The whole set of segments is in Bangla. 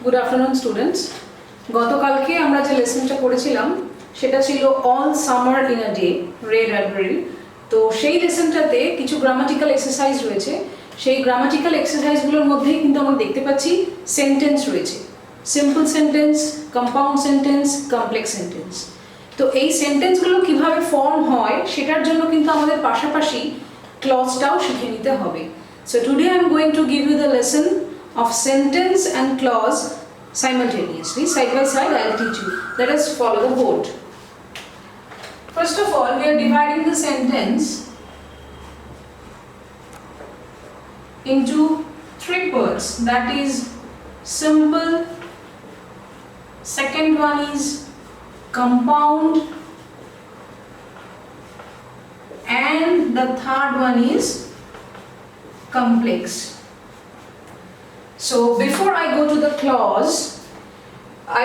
Good afternoon students. গতকালকে আমরা যে লেসনটা করেছিলাম সেটা ছিল all summer in a day রে ব্র্যাডবেরি। তো সেই লেসনটাতে কিছু গ্রামাটিক্যাল এক্সারসাইজ রয়েছে। সেই গ্রামাটিক্যাল এক্সারসাইজগুলোর মধ্যেই কিন্তু আমরা দেখতে পাচ্ছি সেন্টেন্স রয়েছে, simple sentence, compound sentence, complex sentence. তো এই সেন্টেন্সগুলো কিভাবে ফর্ম হয় সেটার জন্য কিন্তু আমাদের পাশাপাশি ক্লজটাও শিখে নিতে হবে। So today I am going to give you the lesson of sentence and clause simultaneously, side by side I will teach you. Let us follow the board. First of all, we are dividing the sentence into three parts, that is simple, second one is compound, and the third one is complex. So before I go to the clause, I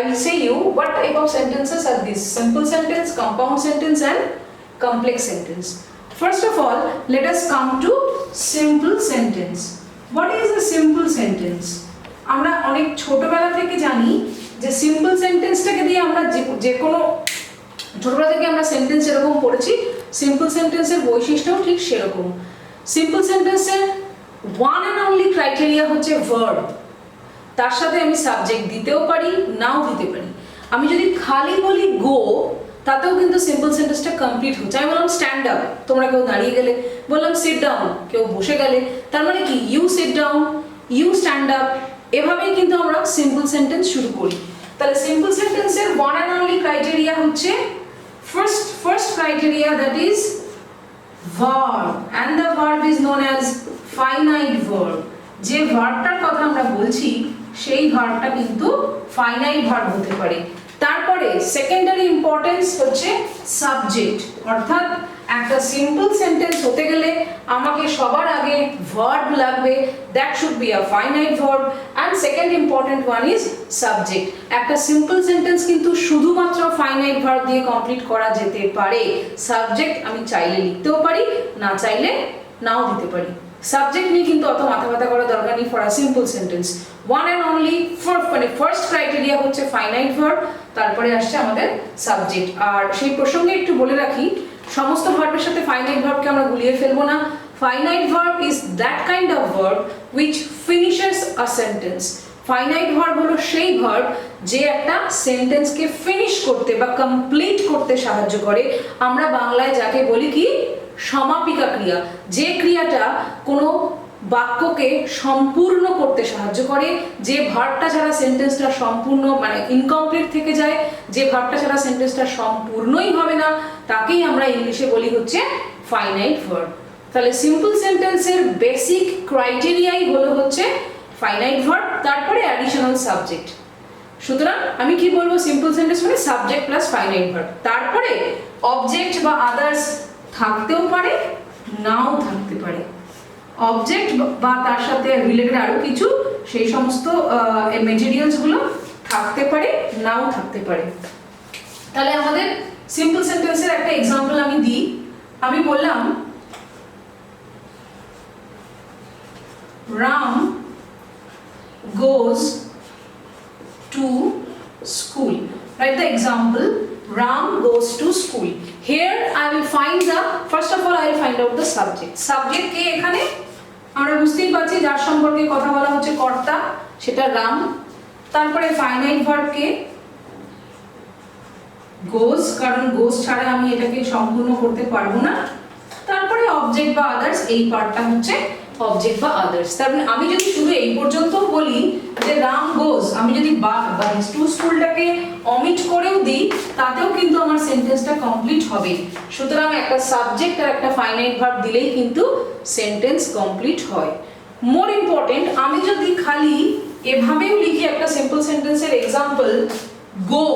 will say you what type of sentences are these: simple sentence, compound sentence, and complex sentence. First of all, let us come to simple sentence. What is a simple sentence? আমরা অনেক ছোটবেলা থেকে জানি যে সিম্পল সেন্টেন্সটাকে দিয়ে আমরা যে কোনো ছোটবেলা থেকে আমরা সেন্টেন্স এরকম পড়েছি, সিম্পল সেন্টেন্সের বৈশিষ্ট্যও ঠিক সেরকম। সিম্পল সেন্টেন্সের ওয়ান অ্যান্ড অনলি ক্রাইটেরিয়া হচ্ছে ভার্ব। তার সাথে আমি সাবজেক্ট দিতেও পারি, নাও দিতে পারি। আমি যদি খালি বলি গো, তাতেও কিন্তু সিম্পল সেন্টেন্সটা কমপ্লিট হচ্ছে। আমি বললাম স্ট্যান্ড আপ, তোমরা কেউ দাঁড়িয়ে গেলে। বললাম সিট ডাউন, কেউ বসে গেলে। তার মানে কি you sit down, you stand up, এভাবেই কিন্তু আমরা সিম্পল সেন্টেন্স শুরু করি। তাহলে সিম্পল সেন্টেন্সের ওয়ান অ্যান্ড অনলি ক্রাইটেরিয়া হচ্ছে first criteria, that is verb, and the verb is known as finite verb. যে ভার্বটার কথা আমরা বলছি সেই ভার্বটা কিন্তু ফাইনাইট ভার্ব হতে পারে। তারপরে সেকেন্ডারি ইম্পর্টেন্স হচ্ছে সাবজেক্ট, অর্থাৎ একটা সিম্পল সেন্টেন্স হতে গেলে আমাকে সবার আগে ভার্ব লাগবে, that should be a finite verb, and second important one is subject. একটা সিম্পল সেন্টেন্স কিন্তু শুধুমাত্র ফাইনাইট ভার্ব দিয়ে কমপ্লিট করা যেতে পারে। সাবজেক্ট আমি চাইলে লিখতেও পারি, না চাইলে নাও দিতে পারি। সাবজেক্ট নিয়ে কিন্তু অত মাথা ব্যথা করার দরকার নেই for a simple sentence. One and only first criteria হচ্ছে ফাইনাইট ভার্ব, তারপরে আসছে আমাদের সাবজেক্ট। আর সেই প্রসঙ্গে একটু বলে রাখি, সমস্ত ভার্বের সাথে ফাইনাইট ভার্বকে আমরা গুলিয়ে ফেলবো না। Finite verb is that kind of verb which finishes a sentence. Finite verb হলো সেই ভার্ব যে একটা সেন্টেন্সকে ফিনিশ করতে বা কমপ্লিট করতে সাহায্য করে। আমরা বাংলায় যাকে বলি কি সমাপিকা ক্রিয়া, যে ক্রিয়াটা কোনো বাক্যকে সম্পূর্ণ করতে সাহায্য করে, যে ভার্বটা ছাড়া সেন্টেন্সটা সম্পূর্ণ মানে ইনকমপ্লিট থেকে যায়, যে ভার্বটা ছাড়া সেন্টেন্সটা সম্পূর্ণই হবে না, তাকেই আমরা ইংলিশে বলি হচ্ছে ফাইনাইট ভার্ব। তাহলে সিম্পল সেন্টেন্সের বেসিক ক্রাইটেরিয়াই হলো হচ্ছে ফাইনাইট ভার্ব, তারপরে অ্যাডিশনাল সাবজেক্ট। সুতরাং আমি কি বলবো, সিম্পল সেন্টেন্স মানে সাবজেক্ট প্লাস ফাইনাইট ভার্ব, তারপরে অবজেক্ট বা আদার্স থাকতেও পারে, নাও থাকতে পারে। অবজেক্ট বা তার সাথে রিলেটেড আরো কিছু সেই সমস্ত মেটেরিয়ালস গুলো থাকতে পারে, নাও থাকতে পারে। তাহলে আমাদের সিম্পল সেন্টেন্সের একটা এক্সাম্পল আমি দিই। আমি বললাম Ram goes to school. Write the example, Ram goes to school. Here I will find the, first of all I will find out the subject. Subject কে এখানে আমরা বুঝতেই পারছি যার সম্পর্কে কথা বলা হচ্ছে কর্তা, সেটা রাম। তারপরে ফাইনাইট ভার্ব কে goes, কারণ goes ছাড়া আমি এটাকে সম্পূর্ণ করতে পারবো না। তারপরে অবজেক্ট বা আদার্স, এই পার্টটা হচ্ছে অবজেক্ট বা আদার্স। তার মানে আমি যদি শুধু এই পর্যন্ত বলি যে রাম গোজ, আমি যদি বা টু স্কুলটাকে অমিট করেও দিই, তাতেও কিন্তু আমার সেন্টেন্সটা কমপ্লিট হবে। সুতরাং একটা সাবজেক্ট আর একটা ফাইনাইট ভার্ব দিলেই কিন্তু সেন্টেন্স কমপ্লিট হয়। মোর ইম্পর্টেন্ট, আমি যদি খালি এভাবেও লিখি একটা সিম্পল সেন্টেন্সের এক্সাম্পল গো,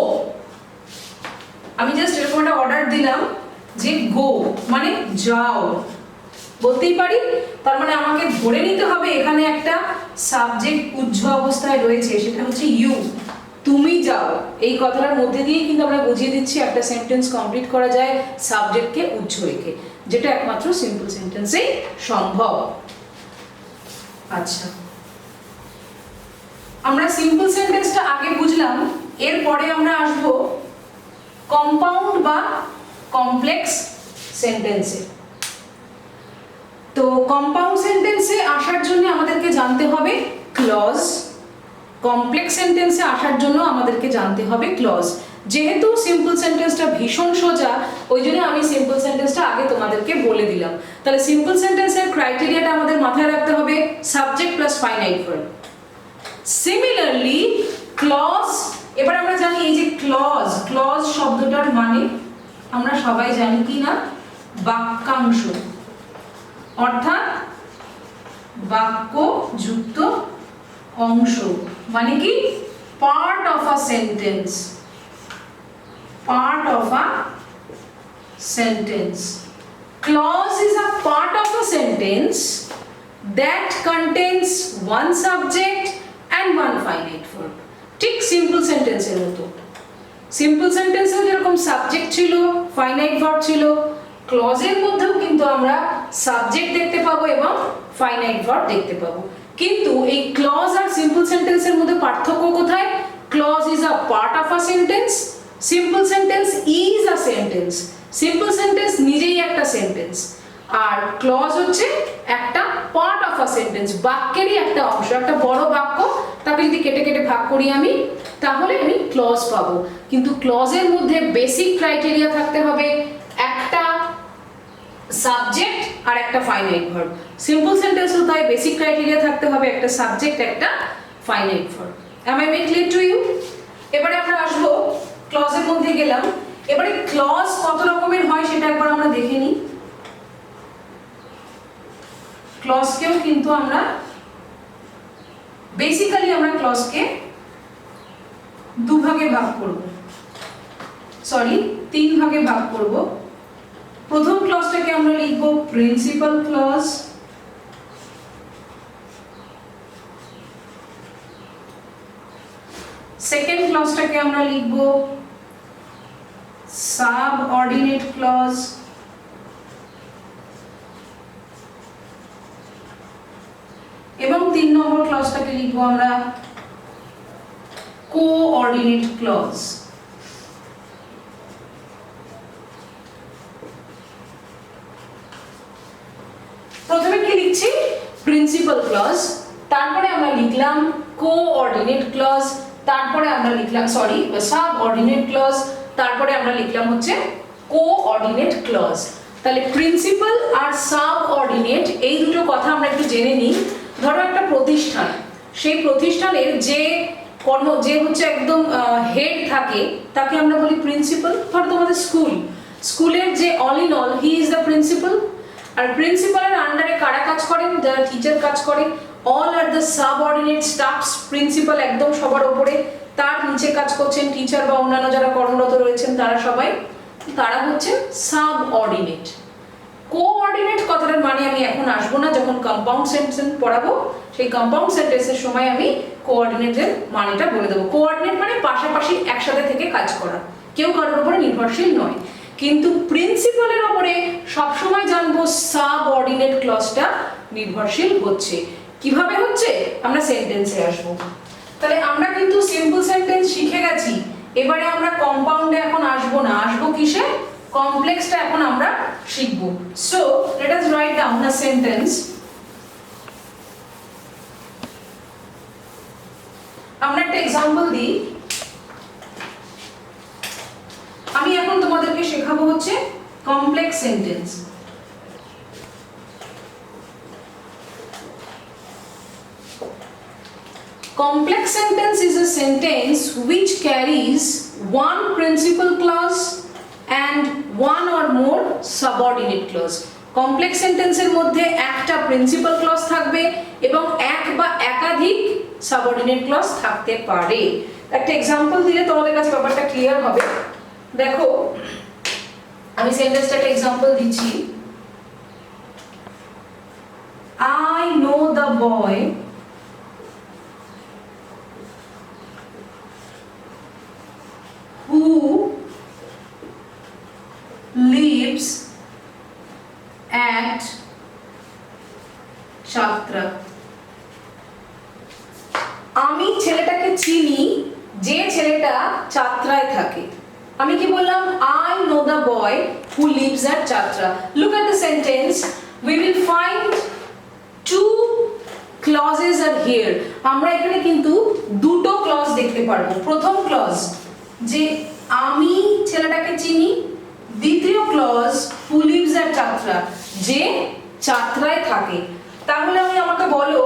আমি জাস্ট এরকম একটা অর্ডার দিলাম যে গো মানে যাও, বলতেই পারি। তার মানে আমাকে ধরে নিতে হবে এখানে একটা সাবজেক্ট উজ্জ্ব অবস্থায় রয়েছে, সেটা হচ্ছে ইউ, তুমি যাও। এই কথাটার মধ্যে দিয়ে কিন্তু আমরা বুঝিয়ে দিচ্ছি একটা সেন্টেন্স কমপ্লিট করা যায় সাবজেক্টকে উজ্জ্ব রেখে, যেটা একমাত্র সিম্পল সেন্টেন্সেই সম্ভব। আচ্ছা, আমরা সিম্পল সেন্টেন্সটা আগে বুঝলাম, এরপরে আমরা আসব কম্পাউন্ড বা কমপ্লেক্স সেন্টেন্সে। তো কম্পাউন্ড সেন্টেন্সে আসার জন্য আমাদেরকে জানতে হবে ক্লজ, কমপ্লেক্স সেন্টেন্সে আসার জন্য আমাদেরকে জানতে হবে ক্লজ। যেহেতু সিম্পল সেন্টেন্সটা ভীষণ সোজা, ওই জন্য আমি সিম্পল সেন্টেন্সটা আগে তোমাদেরকে বলে দিলাম। তাহলে সিম্পল সেন্টেন্সের ক্রাইটেরিয়াটা আমাদের মাথায় রাখতে হবে subject plus finite verb. Similarly clause, এবার আমরা জানি এই যে ক্লজ, ক্লজ শব্দটার মানে আমরা সবাই জানি কি না, বাক্যাংশ, অর্থাৎ বাক্য যুক্ত অংশ, মানে কি part of a sentence, part of a sentence. Clause is a part of a sentence that contains one subject and one finite verb. ঠিক সিম্পল সেন্টেন্সের মতো। সিম্পল সেন্টেন্সে যেরকম সাবজেক্ট ছিল, ফাইনাইট ভার্ব ছিল, ক্লজের মধ্যেও কিন্তু আমরা সাবজেক্ট দেখতে পাবো এবং ফাইনাইট ভার্ব দেখতে পাবো। কিন্তু এই ক্লজ আর সিম্পল সেন্টেন্সের মধ্যে পার্থক্য কোথায়? Clause is a part of a sentence, simple sentence is a sentence. Simple sentence নিজেই একটা সেন্টেন্স, আর ক্লজ হচ্ছে একটা পার্ট অফ আ সেন্টেন্স, বাক্যেরই একটা অংশ। একটা বড় বাক্য, তাকে যদি কেটে কেটে ভাগ করি আমি, তাহলে আমি ক্লজ পাবো। কিন্তু ক্লজের মধ্যে বেসিক ক্রাইটেরিয়া থাকতে হবে একটা সাবজেক্ট আর একটা ফাইনাইট ভার্ব। সিম্পল সেন্টেন্সও তাই বেসিক ক্রাইটেরিয়া থাকতে হবে একটা সাবজেক্ট, একটা finite verb. Am I made clear to you? এবারে আমরা আসবো ক্লজের মধ্যে গেলাম। এবারে ক্লজ কত রকমের হয় সেটা একবার আমরা দেখে নিই। ক্লজকেও কিন্তু আমরা বেসিক্যালি আমরা ক্লজকে দুভাগে ভাগ করব, সরি 3 ভাগে ভাগ করব। প্রথম ক্লজটাকে আমরা লিখব প্রিন্সিপাল ক্লজ, সেকেন্ড ক্লজটাকে আমরা লিখব সাবঅর্ডিনেট ক্লজ, এবং 3 নম্বর ক্লজটাকে লিখব আমরা কোঅর্ডিনেট ক্লজ। প্রথমে কি লিখছি? প্রিন্সিপাল ক্লজ, তারপরে আমরা লিখলাম কোঅর্ডিনেট ক্লজ, তারপরে আমরা লিখলাম সাবঅর্ডিনেট ক্লজ, তারপরে আমরা লিখলাম হচ্ছে কোঅর্ডিনেট ক্লজ। তাহলে প্রিন্সিপাল আর সাবঅর্ডিনেট এই দুটো কথা আমরা একটু জেনে নিই। ধরো একটা প্রতিষ্ঠান, সেই প্রতিষ্ঠানের যে হচ্ছে একদম হেড থাকে তাকে আমরা বলি প্রিন্সিপাল। ধরো তোমাদের স্কুলের যে all in all, he is the principal. আর প্রিন্সিপালের আন্ডারে কারা কাজ করেন? যারা টিচার কাজ করে। All are the subordinate staffs, principal একদম সবার উপরে, তার নিচে কাজ করছেন টিচার বা অন্যান্য যারা কর্মরত রয়েছেন তারা সবাই, তারা হচ্ছে সাবঅর্ডিনেট। কোঅর্ডিনেট কথাটার মানে আমি এখন আসবো না, যখন কম্পাউন্ড সেন্টেন্স পড়াবো সেই কম্পাউন্ড সেন্টেন্সের সময় আমি কোঅর্ডিনেটের মানেটা বলে দেবো। কোঅর্ডিনেট মানে পাশাপাশি একসাথে থেকে কাজ করা, কেউ কারোর উপরে নির্ভরশীল নয়। কিন্তু প্রিন্সিপালের উপরে সবসময় জানবো সাবঅর্ডিনেট ক্লজটা নির্ভরশীল হচ্ছে। কিভাবে হচ্ছে আমরা সেন্টেন্সে আসবো। তাহলে আমরা কিন্তু সিম্পল সেন্টেন্স শিখে গেছি, এবারে আমরা কম্পাউন্ডে এখন আসবো না, আসবো কিসে? কমপ্লেক্সটা এখন আমরা শিখবো। So let us write down a sentence. আমরা একটা এক্সাম্পল দিই। আমি এখন তোমাদেরকে শেখাবো হচ্ছে complex sentence. Complex sentence is a sentence which carries one principal clause and one or more subordinate clause. Complex sentence এর মধ্যে একটা প্রিন্সিপাল ক্লজ থাকবে এবং এক বা একাধিক সাবঅর্ডিনেট ক্লজ থাকতে পারে। একটা এক্সাম্পল দিলে তোমাদের কাছে ব্যাপারটা ক্লিয়ার হবে। দেখো আমি সেন্টেন্সটা একটা এক্সাম্পল দিচ্ছি। I know the boy who lives at Chhatra. আমি ছেলেটাকে চিনি যে ছেলেটা চাত্রায় থাকে। আমি কি বললাম? I know the boy who lives at Chatra. Look at the sentence. We will find two clauses are here. আমরা এখানে কিন্তু দুটো ক্লজ দেখতে পারবো। প্রথম ক্লজ যে আমি ছেলেটাকে চিনি, দ্বিতীয় clause who lives at Chatra, যে চাত্রায় থাকে। তাহলে আমাকে বলো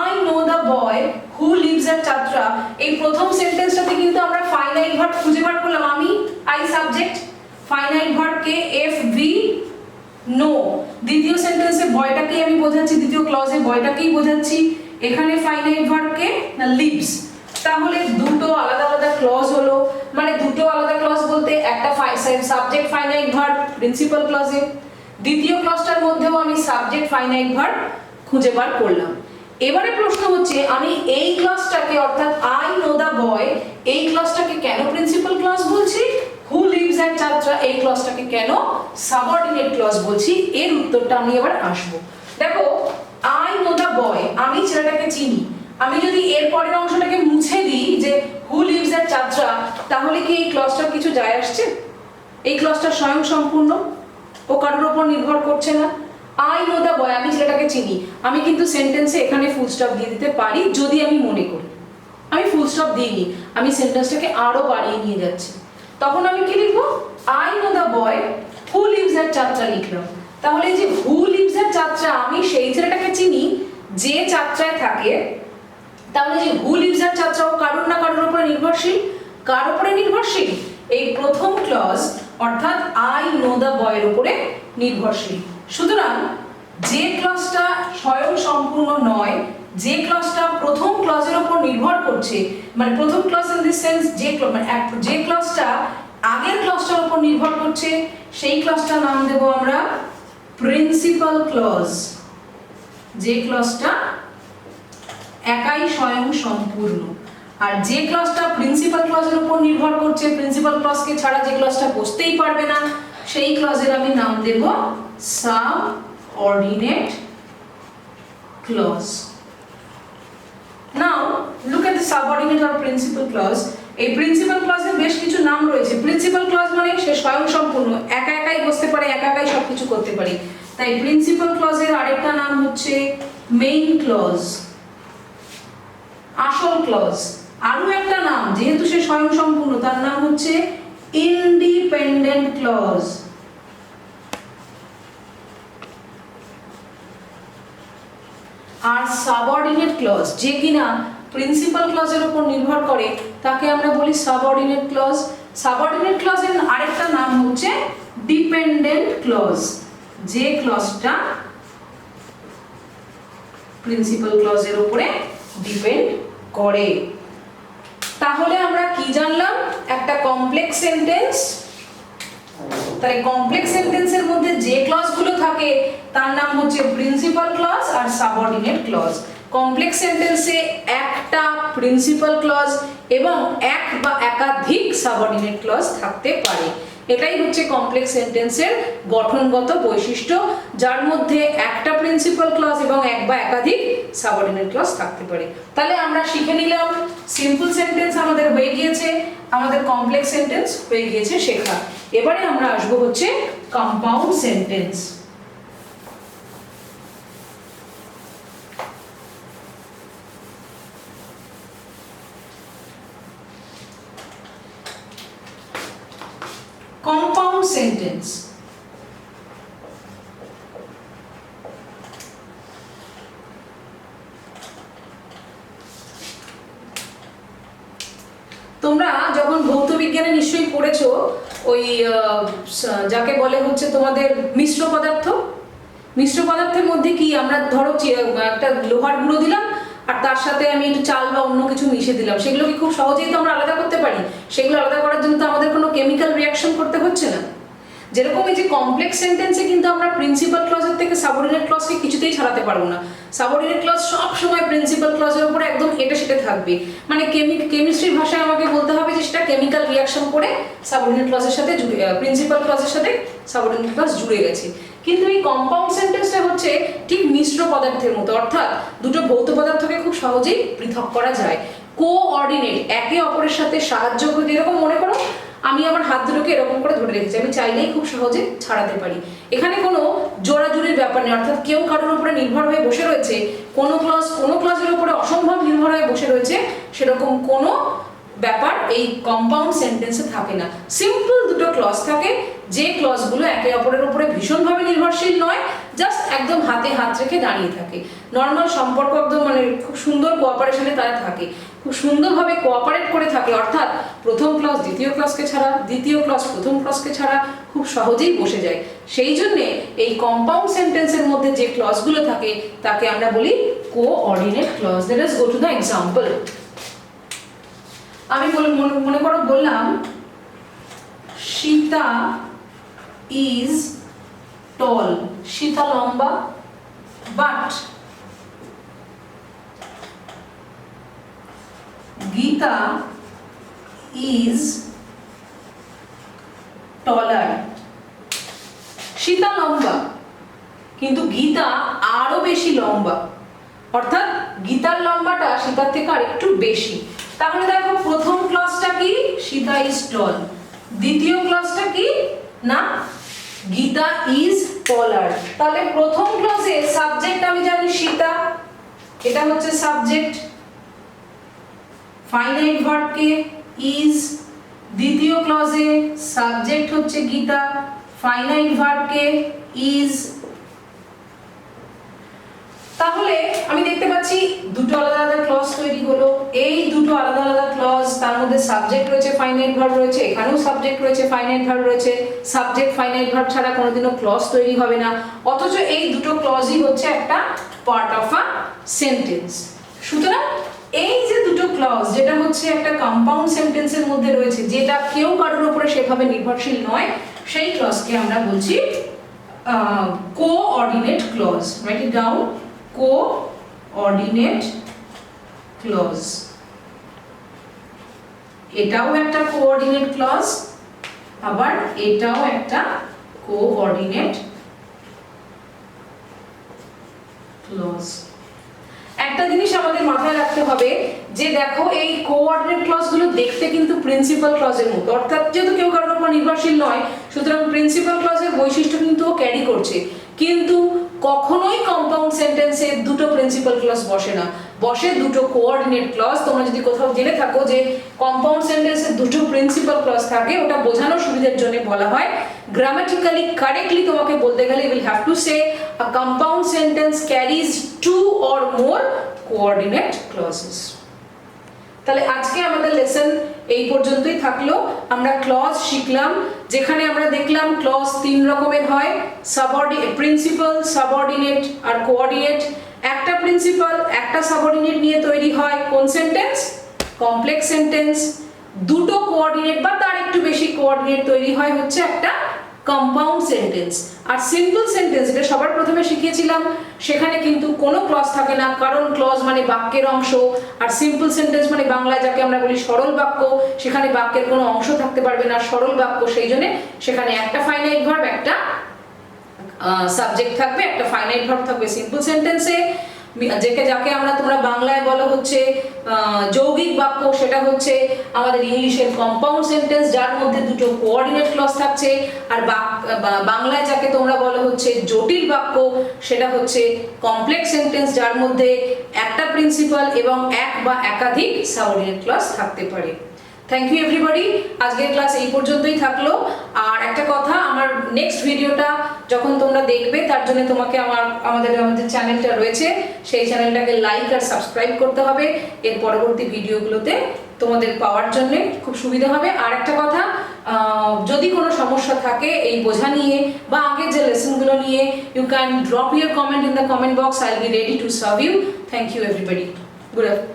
I know the boy who lives at Chatra, এই প্রথম সেন্টেন্সটাতে কিন্তু আমরা ফাইনাইট ভার্ব খুঁজে বার করলাম। আমি I সাবজেক্ট, ফাইনাইট ভার্ব কে FV নো। দ্বিতীয় সেন্টেন্সে বয়টাকেই আমি বোঝাচ্ছি, দ্বিতীয় ক্লজে বয়টাকেই বোঝাচ্ছি। এখানে ফাইনাইট ভার্ব কে না লিভস। তাহলে দুটো আলাদা আলাদা ক্লজ হলো, মানে দুটো আলাদা ক্লজ বলতে একটা সাবজেক্ট ফাইনাইট ভার্ব প্রিন্সিপাল ক্লজে, দ্বিতীয় ক্লজটার মধ্যেও আমি সাবজেক্ট ফাইনাইট ভার্ব খুঁজে বার করলাম। এবারে প্রশ্ন হচ্ছে আমি এই ক্লজটাকে অর্থাৎ I know the boy এই ক্লজটাকে কেন প্রিন্সিপাল ক্লজ বলছি, who lives at Chatra এই ক্লজটাকে কেন সাবঅর্ডিনেট ক্লজ বলছি, এর উত্তরটা আমি এবার আসব। দেখো I know the boy, আমি ছেলেটাকে চিনি, আমি যদি এর পরের অংশটাকে মুছে দিই যে who lives at Chatra, তাহলে কি এই ক্লজটার কিছু যায় আসছে? এই ক্লজটা স্বয়ং সম্পূর্ণ, ও কারোর উপর নির্ভর করছে না। I know the boy, আমি ছেলেটাকে চিনি, আমি কিন্তু সেন্টেন্সে এখানে ফুল স্টপ দিয়ে দিতে পারি যদি আমি মনে করি। আমি ফুল স্টপ দিইনি, আমি সেন্টেন্সটাকে আরো বাড়িয়ে নিয়ে যাচ্ছি। তখন আমি কি লিখবো? I know the boy who lives at Chatra লিখলাম। তাহলে যে who lives at Chatra, আমি সেই ছেলেটাকে চিনি যে চাত্রায় থাকে। তাহলে যে who lives at Chatra ও কারোর না কারোর উপরে নির্ভরশীল। কার উপরে নির্ভরশীল? এই প্রথম ক্লজ অর্থাৎ I know the boy এর উপরে নির্ভরশীল। সুতরাং যে ক্লজটা স্বয়ং সম্পূর্ণ নয়, যে ক্লজটা প্রথম ক্লজের উপর নির্ভর করছে, মানে প্রথম ক্লজ ইন দিস সেন্স যে ক্লজটা আগের ক্লজটার উপর নির্ভর করছে, সেই ক্লজটার নাম দেব আমরা প্রিন্সিপাল ক্লজ। যে ক্লজটা একাই স্বয়ং সম্পূর্ণ। আর যে ক্লজটা প্রিন্সিপাল ক্লজের উপর নির্ভর করছে, প্রিন্সিপাল ক্লজকে ছাড়া যে ক্লজটা বসতেই পারবে না, সেই ক্লজের আমি নাম দেব subordinate clause. Now look at the subordinate or principal clause. এই প্রিন্সিপাল ক্লজের বেশ কিছু নাম রয়েছে। প্রিন্সিপাল ক্লজ মানে সে স্বয়ং সম্পূর্ণ, একা একাই বসতে পারে, একা একাই সবকিছু করতে পারে। তাই প্রিন্সিপাল ক্লজের আরেকটা নাম হচ্ছে মেইন ক্লজ, আসল ক্লজ। আরো একটা নাম, যেহেতু সে স্বয়ং সম্পূর্ণ, তার নাম হচ্ছে ইন্ডিপেন্ডেন্ট ক্লজ। আর সাবঅর্ডিনেট ক্লজ যে কিনা প্রিন্সিপাল ক্লজের উপর নির্ভর করে, তাকে আমরা বলি সাবঅর্ডিনেট ক্লজ। সাবঅর্ডিনেট ক্লজের আরেকটা নাম হচ্ছে ডিপেন্ডেন্ট ক্লজ, যে ক্লজটা প্রিন্সিপাল ক্লজের উপরে ডিপেন্ড করে। তাহলে আমরা কি জানলাম? একটা কমপ্লেক্স সেন্টেন্স, তাই কমপ্লেক্স সেন্টেন্সের মধ্যে যে ক্লজগুলো থাকে তার নাম হচ্ছে প্রিন্সিপাল ক্লজ আর সাবঅর্ডিনেট ক্লজ। কমপ্লেক্স সেন্টেন্সে একটা প্রিন্সিপাল ক্লজ এবং এক বা একাধিক সাবঅর্ডিনেট ক্লজ থাকতে পারে। এটাই হচ্ছে কমপ্লেক্স সেন্টেন্সের গঠনগত বৈশিষ্ট্য, যার মধ্যে একটা প্রিন্সিপাল ক্লজ এবং এক বা একাধিক সাবঅর্ডিনেট ক্লজ থাকতে পারে। তাহলে আমরা শিখে নিলাম সিম্পল সেন্টেন্স আমাদের হয়ে গিয়েছে, আমাদের কমপ্লেক্স সেন্টেন্স হয়ে গিয়েছে শেখা। এবারে আমরা আসবো হচ্ছে কম্পাউন্ড সেন্টেন্স। compound sentence. তোমরা যখন ভৌত বিজ্ঞানে নিশ্চয়ই পড়েছো ওই যাকে বলে হচ্ছে তোমাদের মিশ্র পদার্থ। মিশ্র পদার্থের মধ্যে কি আমরা ধরো একটা লোহার গুঁড়ো দিলাম আর তার সাথে আমি একটু চাল বা অন্য কিছু মিশে দিলাম, সেগুলো কি খুব সহজেই তো আমরা আলাদা করতে পারি? সেগুলো আলাদা করার জন্য তো আমাদের কোনো কেমিক্যাল রিঅ্যাকশন করতে হচ্ছে না। যেরকম এই যে কমপ্লেক্স সেন্টেন্সে কিন্তু আমরা প্রিন্সিপাল ক্লজের থেকে সাবঅর্ডিনেট ক্লজকে কিছুতেই ছাড়াতে পারবো না। সাবঅর্ডিনেট ক্লজ সব সময় প্রিন্সিপাল ক্লজের উপরে একদম এটা সেটা থাকবে, মানে কেমিস্ট্রির ভাষায় আমাকে বলতে হবে যে সেটা কেমিক্যাল রিঅ্যাকশন করে সাবঅর্ডিনেট ক্লজের সাথে প্রিন্সিপাল ক্লজের সাথে সাবঅর্ডিনেট ক্লজ জুড়ে গেছে। কিন্তু এই কম্পাউন্ড সেন্টেন্সটা হচ্ছে ঠিক মিশ্র পদার্থের মতো, অর্থাৎ দুটো ভৌত পদার্থকে খুব সহজেই পৃথক করা যায়। কোঅর্ডিনেট, একে অপরের সাথে সাহায্য করে, এরকম মনে করো আমি আমার হাত দুটোকে এরকম করে ধরে রেখেছি, আমি চাইলেই খুব সহজে ছাড়াতে পারি। এখানে কোনো জোড়াজুড়ির ব্যাপার নেই, অর্থাৎ কেউ কারোর উপরে নির্ভর হয়ে বসে রয়েছে, কোনো ক্লজের উপরে অসম্ভব নির্ভর হয়ে বসে রয়েছে, সেরকম কোনো ব্যাপার এই কম্পাউন্ড সেন্টেন্সে থাকে না। সিম্পল দুটো ক্লজ থাকে, যে ক্লজগুলো একে অপরের উপরে ভীষণভাবে নির্ভরশীল নয়, জাস্ট একদম হাতে হাত রেখে দাঁড়িয়ে থাকে। নর্মাল সম্পর্ক একদম মানে খুব সুন্দর কোঅপারেশনে তারা থাকে, খুব সুন্দরভাবে কোঅপারেট করে থাকে, অর্থাৎ প্রথম ক্লজ দ্বিতীয় ক্লজকে ছাড়া, দ্বিতীয় ক্লজ প্রথম ক্লজকে ছাড়া খুব সহজেই বসে যায়। সেই জন্যে এই কম্পাউন্ড সেন্টেন্সের মধ্যে যে ক্লজগুলো থাকে তাকে আমরা বলি coordinate clause. Let us go to the example. আমি মনে করো বললাম সীতা ইজ টল, সীতা লম্বা, but Gita is taller. Sita লম্বা কিন্তু গীতা আরো বেশি লম্বা, অর্থাৎ গীতার লম্বাটা সীতার থেকে আরেকটু বেশি। তাহলে দেখো প্রথম ক্লজটা কি, সীতা ইজ টল, দ্বিতীয় ক্লজটা কি না, গীতা ইজ টলার। তাহলে প্রথম ক্লজে সাবজেক্ট আমি জানি সীতা, এটা হচ্ছে subject, finite verb K is. দ্বিতীয় ক্লজে সাবজেক্ট হচ্ছে Gita, finite verb K is. তাহলে আমি দেখতে পাচ্ছি দুটো আলাদা আলাদা ক্লজ তৈরি হলো। এই দুটো আলাদা আলাদা ক্লজ, তার মধ্যে সাবজেক্ট রয়েছে, ফাইনাইট ভার্ব রয়েছে, এখানেও সাবজেক্ট রয়েছে, ফাইনাইট ভার্ব রয়েছে। সাবজেক্ট ফাইনাইট ভার্ব ছাড়া কোনোদিনও ক্লজ তৈরি হবে না, অথচ এই দুটো ক্লজই হচ্ছে একটা পার্ট অফ আ সেন্টেন্স। সুতরাং এই যে দুটো ক্লজ, যেটা হচ্ছে একটা কম্পাউন্ড সেন্টেন্সের মধ্যে রয়েছে, যেটা কেউ কারোর উপরে সেভাবে নির্ভরশীল নয়, সেই ক্লজকে আমরা বলছি coordinate clause. Write it down, coordinate clause. এটাও একটা কোঅর্ডিনেট ক্লজ, আবার এটাও একটা কোঅর্ডিনেট ক্লজ। একটা জিনিস আমাদের মাথায় রাখতে হবে যে দেখো এই কোঅর্ডিনেট ক্লজগুলো দেখতে কিন্তু প্রিন্সিপাল ক্লজের মতো, অর্থাৎ যেহেতু কেউ কারোর উপর নির্ভরশীল নয়, সুতরাং প্রিন্সিপাল ক্লজের বৈশিষ্ট্য কিন্তু ও ক্যারি করছে। কিন্তু কখনোই কম্পাউন্ড সেন্টেন্সে দুটো প্রিন্সিপাল ক্লজ বসে না, বসে দুটো কোঅর্ডিনেট ক্লজ। তোমরা যদি কোথাও জেনে থাকো যে কম্পাউন্ড সেন্টেন্সে দুটো প্রিন্সিপাল ক্লজ থাকে, ওটা বোঝানোর সুবিধার জন্য বলা হয়। গ্রামাটিক্যালি কারেক্টলি তোমাকে বলতে গেলে will have to say a compound sentence carries two or more coordinate clauses. তাহলে আজকে আমাদের লেসন এই পর্যন্তই থাকলো। আমরা ক্লজ শিখলাম, যেখানে আমরা দেখলাম ক্লজ তিন রকমের হয়, প্রিন্সিপাল, সাবঅর্ডিনেট আর কোঅর্ডিনেট। একটা প্রিন্সিপাল একটা সাবঅর্ডিনেট নিয়ে তৈরি হয় কোন সেন্টেন্স, কমপ্লেক্স সেন্টেন্স। দুটো কোঅর্ডিনেট বা তার একটু বেশি কোঅর্ডিনেট তৈরি হয় হচ্ছে একটা কম্পাউন্ড সেন্টেন্স। আর সিম্পল সেন্টেন্স, এটা সবার প্রথমে শিখিয়েছিলাম, সেখানে কিন্তু কোনো ক্লজ থাকে না, কারণ ক্লজ মানে বাক্যের অংশ, আর সিম্পল সেন্টেন্স মানে বাংলায় যাকে আমরা বলি সরল বাক্য, সেখানে বাক্যের কোনো অংশ থাকতে পারবে না, সরল বাক্য। সেই জন্য সেখানে একটা ফাইনাইট ভার্ব, একটা সাবজেক্ট থাকবে, একটা ফাইনাইট ভার্ব থাকবে সিম্পল সেন্টেন্সে। যাকে আমরা তোমরা বাংলায় বলো হচ্ছে যৌগিক বাক্য, সেটা হচ্ছে আমাদের ইংলিশের কম্পাউন্ড সেন্টেন্স, যার মধ্যে দুটো কোঅর্ডিনেট ক্লজ থাকছে। আর বাংলায় যাকে তোমরা বলো হচ্ছে জটিল বাক্য, সেটা হচ্ছে কমপ্লেক্স সেন্টেন্স, যার মধ্যে একটা প্রিন্সিপাল এবং এক বা একাধিক সাবঅর্ডিনেট ক্লজ থাকতে পারে। থ্যাংক ইউ এভরিবডি, আজকের ক্লাস এই পর্যন্তই থাকলো। আর একটা কথা, আমার নেক্সট ভিডিওটা যখন তোমরা দেখবে তার জন্য তোমাকে আমাদের চ্যানেলটা রয়েছে, সেই চ্যানেলটাকে লাইক আর সাবস্ক্রাইব করতে হবে। এর পরবর্তী ভিডিওগুলোতে তোমাদের পাওয়ার জন্য খুব সুবিধা হবে। আর একটা কথা, যদি কোনো সমস্যা থাকে এই বোঝা নিয়ে বা আগের যে লেসনগুলো নিয়ে, you can drop your comment in the comment box. I will be ready to serve you. Thank you everybody, good afternoon.